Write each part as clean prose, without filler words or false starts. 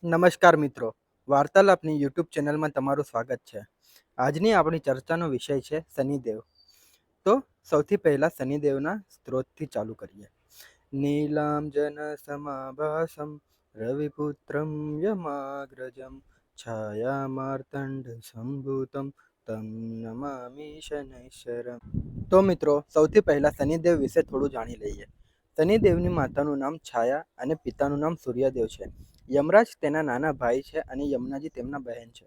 નમસ્કાર મિત્રો, વાર્તાલાપની યુટ્યુબ ચેનલમાં તમારું સ્વાગત છે. આજની આપણી ચર્ચાનો વિષય છે શનિદેવ. તો સૌથી પહેલા શનિદેવના સ્ત્રોતથી ચાલુ કરીએ. નીલામ જન સમાભાસમ રવિપુત્રમ યમાગ્રજમ છાયા માર્તંડ સંભૂતમ તમ નમામિ શનૈશ્વરમ. તો મિત્રો, સૌથી પહેલા શનિદેવ વિશે થોડું જાણી લઈએ. શનિદેવની માતાનું નામ છાયા અને પિતાનું નામ સૂર્યદેવ છે. યમરાજ તેના નાના ભાઈ છે અને યમુનાજી તેમના બહેન છે.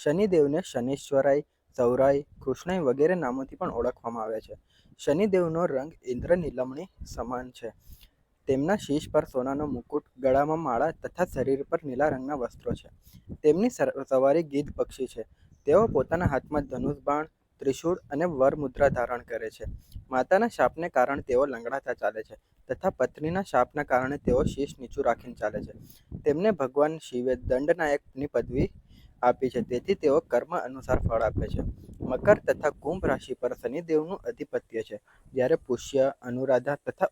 શનિદેવને શનૈશ્વરાય, સૌરાય, કૃષ્ણાય વગેરે નામોથી પણ ઓળખવામાં આવે છે. શનિદેવનો રંગ ઇન્દ્રનીલમણી સમાન છે. તેમના શીશ પર સોનાનો મુકુટ, ગળામાં માળા તથા શરીર પર નીલા રંગના વસ્ત્રો છે. તેમની સવારી ગીધ પક્ષી છે. તેઓ પોતાના હાથમાં ધનુષ બાણ, ત્રિશૂળ અને વરમુદ્રા ધારણ કરે છે. માતાના શાપને કારણે તેઓ લંગડાતા ચાલે છે તથા પત્નીના શાપના કારણે તેઓ શીશ નીચું રાખીને ચાલે છે. તેમને ભગવાન શિવે દંડનાયકની પદવી આપી છે, તેથી તેઓ કર્મ અનુસાર ફળ આપે છે. મકર તથા કુંભ રાશિ પર શનિદેવનું અધિપત્ય છે, જ્યારે પુષ્ય, અનુરાધા તથા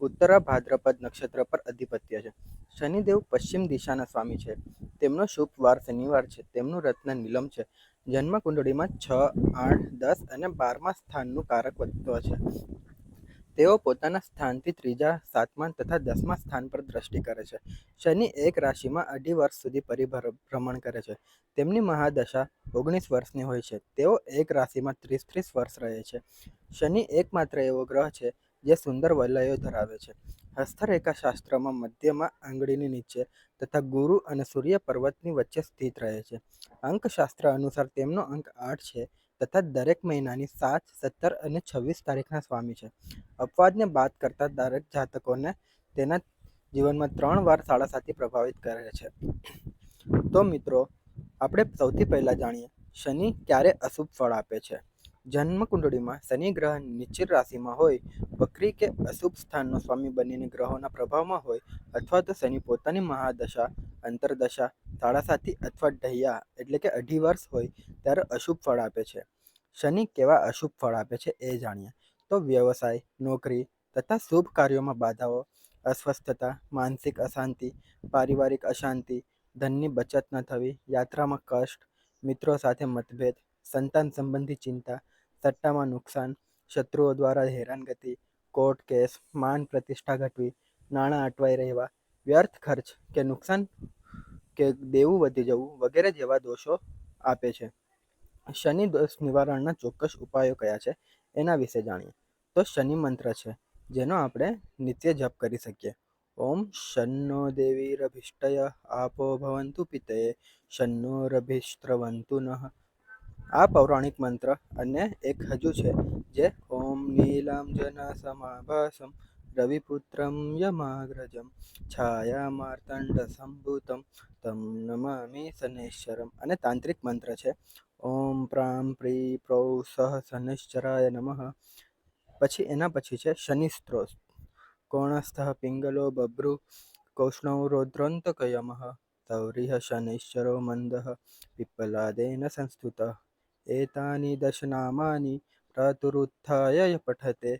ઉત્તરા ભાદ્રપદ નક્ષત્ર પર અધિપત્ય છે. શનિદેવ પશ્ચિમ દિશાના સ્વામી છે. તેમનો શુભ વાર શનિવાર છે. તેમનું રત્ન નીલમ છે. જન્મ કુંડળીમાં 6, 8, 10 અને 12મા સ્થાનનું કારક તત્વ છે. તેઓ પોતાના સ્થાનથી 3જા, 7મા તથા 10મા સ્થાન પર દ્રષ્ટિ કરે છે. શનિ એક રાશિમાં 2.5 વર્ષ સુધી પરિભ્રમણ કરે છે. તેમની મહાદશા 19 વર્ષની હોય છે. તેઓ એક રાશિમાં 30 વર્ષ રહે છે. શનિ એકમાત્ર એવો ગ્રહ છે જે સુંદર વલયો ધરાવે છે. હસ્તરેખા શાસ્ત્રમાં મધ્યમાં આંગળીની નીચે તથા ગુરુ અને સૂર્ય પર્વતની વચ્ચે સ્થિત રહે છે. અંકશાસ્ત્ર અનુસાર તેમનો અંક 8 છે તથા દરેક મહિનાની 7, 17 અને 26 તારીખના સ્વામી છે. અપવાદને બાદ કરતા દરેક જાતકોને તેના જીવનમાં 3 વાર સાડાસાતી પ્રભાવિત કરે છે. તો મિત્રો, આપણે સૌથી પહેલા જાણીએ શનિ ક્યારે અશુભ ફળ આપે છે. જન્મ કુંડળીમાં શનિ ગ્રહ નિશ્ચિત રાશિમાં હોય, વક્રી કે અશુભ સ્થાનનો સ્વામી બનીને ગ્રહોના પ્રભાવમાં હોય, અથવા તો શનિ પોતાની મહાદશા, અંતરદશા, સાડાસાતી અથવા ઢૈયા એટલે કે 2.5 વર્ષ હોય ત્યારે અશુભ ફળ આપે છે. શનિ કેવા અશુભ ફળ આપે છે એ જાણીએ. તો વ્યવસાય, નોકરી તથા શુભ કાર્યોમાં બાધાઓ, અસ્વસ્થતા, માનસિક અશાંતિ, પારિવારિક અશાંતિ, ધનની બચત ન થવી, યાત્રામાં કષ્ટ, મિત્રો સાથે મતભેદ, સંતાન સંબંધી ચિંતા, સટ્ટામાં નુકસાન, શત્રુઓ દ્વારા હેરાનગતિ, કોર્ટ કેસ, માન પ્રતિષ્ઠા ઘટવી, નાણાં અટવાઈ રહેવા, વ્યર્થ ખર્ચ કે નુકસાન કે દેવું વધી જવું વગેરે જેવા દોષો આપે છે. શનિ દોષ નિવારણના ચોક્કસ ઉપાયો કયા છે એના વિશે જાણીએ. તો શનિ મંત્ર છે, જેનો આપણે નિત્ય જપ કરી શકીએ. ઓમ શન્નો દેવીરભિષ્ટય આપો ભવંતુ પિતયે શન્નો રભિસ્ત્રવંતુ નઃ. આ પૌરાણિક મંત્ર અને એક હજુ છે, જે ઓમ નીલમ જન સમાભાસમ રવિપુત્રમ યમાગ્રજમ છાયા માર્તંડ સંભૂતમ તમ નમામિ શનૈશ્વરમ અને તાંત્રિક મંત્ર છે ઓમ પ્રામ પ્રી પ્રૌ સહ શનૈશ્ચરાય નમઃ. પછી એના પછી છે શનિ સ્ત્રોત. કોણસ્થ પિંગલો બભ્રુ કૌષ્ણવ રૌદ્રોંતકયમઃ તૌરિહ શનૈશ્ચરો મંદઃ પીપ્પલાદેન સંસ્તુતઃ એતાની દશનામાની પ્રતુરુત્થાય પઠતે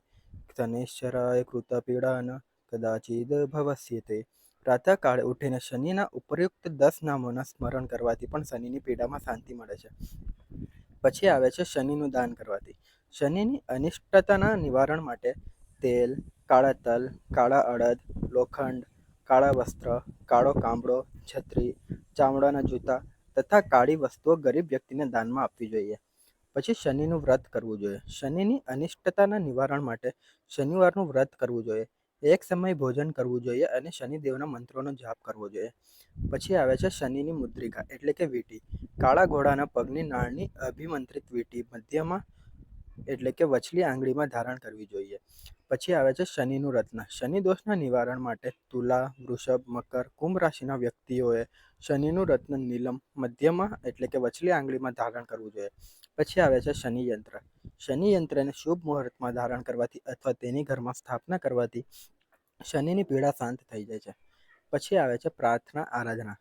શનૈશ્ચરાય કૃતપીડાન કદાચિદ ભવસ્યતે. પ્રાતઃકાળે ઉઠીને શનિના ઉપયુક્ત 10 નામોના સ્મરણ કરવાથી પણ શનિની પીડામાં શાંતિ મળે છે. પછી આવે છે શનિનું દાન કરવાથી. શનિની અનિષ્ટતાના નિવારણ માટે તેલ, કાળા તલ, કાળા અડદ, લોખંડ, કાળા વસ્ત્ર, કાળો કાંબળો, છત્રી, ચામડાના જૂતા તથા કાળી વસ્તુઓ ગરીબ વ્યક્તિને દાનમાં આપવી જોઈએ. પછી શનિનું વ્રત કરવું જોઈએ. શનિની અનિષ્ટતાના નિવારણ માટે શનિવારનું વ્રત કરવું જોઈએ. એક સમય ભોજન કરવું જોઈએ અને શનિદેવના મંત્રોનો જાપ કરવો જોઈએ. પછી આવે છે શનિની મુદ્રિકા એટલે કે વીંટી. કાળા ઘોડાના પગની નાળની અભિમંત્રિત વીંટી મધ્યમાં એટલે કે વચલી આંગળીમાં ધારણ કરવી જોઈએ. પછી આવે છે શનિનું રત્ન. શનિ દોષના નિવારણ માટે તુલા, વૃષભ, મકર, કુંભ રાશિના વ્યક્તિઓએ શનિનું રત્ન નીલમ મધ્યમાં એટલે કે વચલી આંગળીમાં ધારણ કરવું જોઈએ. પછી આવે છે શનિ યંત્ર. શનિ યંત્રને શુભ મુહૂર્તમાં ધારણ કરવાથી અથવા તેની ઘરમાં સ્થાપના કરવાથી શનિની પીડા શાંત થઈ જાય છે. પછી આવે છે પ્રાર્થના આરાધના.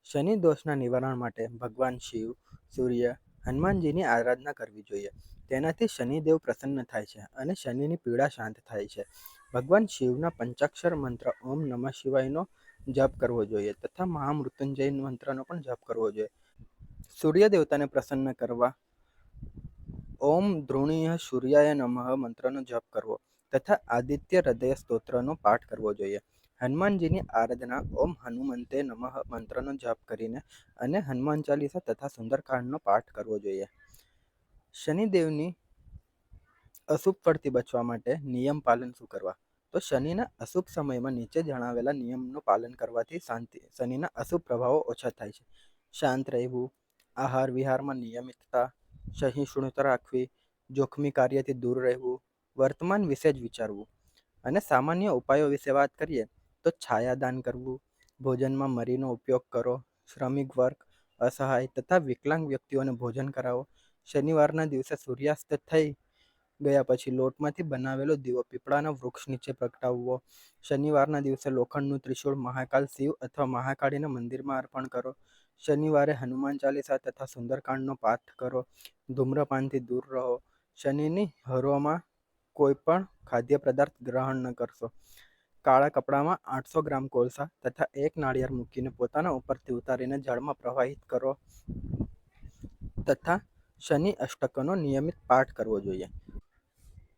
શનિ દોષના નિવારણ માટે ભગવાન શિવ, સૂર્ય, હનુમાનજીની આરાધના કરવી જોઈએ. તેનાથી શનિદેવ પ્રસન્ન થાય છે અને શનિની પીડા શાંત થાય છે. ભગવાન શિવના પંચાક્ષર મંત્ર ઓમ નમઃ શિવાયનો જપ કરવો જોઈએ તથા મહામૃત્યુંજય મંત્રનો પણ જપ કરવો જોઈએ. સૂર્ય દેવતાને પ્રસન્ન કરવા ઓમ ધૃણીય સૂર્યાય નમઃ મંત્રનો જપ કરવો તથા આદિત્ય હૃદય સ્તોત્રનો પાઠ કરવો જોઈએ. હનુમાનજીની આરાધના ઓમ હનુમંતે નમઃ મંત્રનો જપ કરીને અને હનુમાન ચાલીસા તથા સુંદરકાંડનો પાઠ કરવો જોઈએ. શનિદેવની અશુભ ફળથી બચવા માટે નિયમ પાલન શું કરવા? તો શનિના અશુભ સમયમાં નીચે જણાવેલા નિયમનું પાલન કરવાથી શનિના અશુભ પ્રભાવો ઓછા થાય છે. શાંત રહેવું, આહાર વિહારમાં નિયમિતતા, સહિષ્ણુતા રાખવી, જોખમી કાર્યથી દૂર રહેવું, વર્તમાન વિશે જ વિચારવું. અને સામાન્ય ઉપાયો વિશે વાત કરીએ તો છાયાદાન કરવું, ભોજનમાં મરીનો ઉપયોગ કરો, શ્રમિક વર્ગ, અસહાય તથા વિકલાંગ વ્યક્તિઓને ભોજન કરાવો. શનિવારના દિવસે સૂર્યાસ્ત થઈ ગયા પછી લોટમાંથી બનાવેલો દીવો પીપળાના વૃક્ષ નીચે પ્રગટાવવો. શનિવારના દિવસે લોખંડનું ત્રિશૂળ મહાકાલ શિવ અથવા મહાકાળીના મંદિરમાં અર્પણ કરો. શનિવારે હનુમાન ચાલીસા તથા સુંદરકાંડનો પાઠ કરો. ધૂમ્રપાનથી દૂર રહો. શનિની હરોમાં કોઈ પણ ખાદ્ય પદાર્થ ગ્રહણ ન કરશો. કાળા કપડામાં 800 ગ્રામ કોલસા તથા એક નાળિયેર મૂકીને પોતાના ઉપરથી ઉતારીને જળમાં પ્રવાહિત કરો તથા શનિ અષ્ટકનો નિયમિત પાઠ કરવો જોઈએ.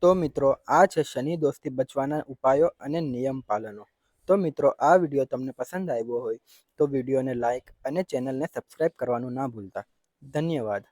તો મિત્રો, આ છે શનિ દોષથી બચવાના ઉપાયો અને નિયમ પાલનો. તો મિત્રો, આ વિડીયો તમને પસંદ આવ્યો હોય તો વિડીયોને લાઈક અને ચેનલને સબસ્ક્રાઈબ કરવાનું ના ભૂલતા. ધન્યવાદ.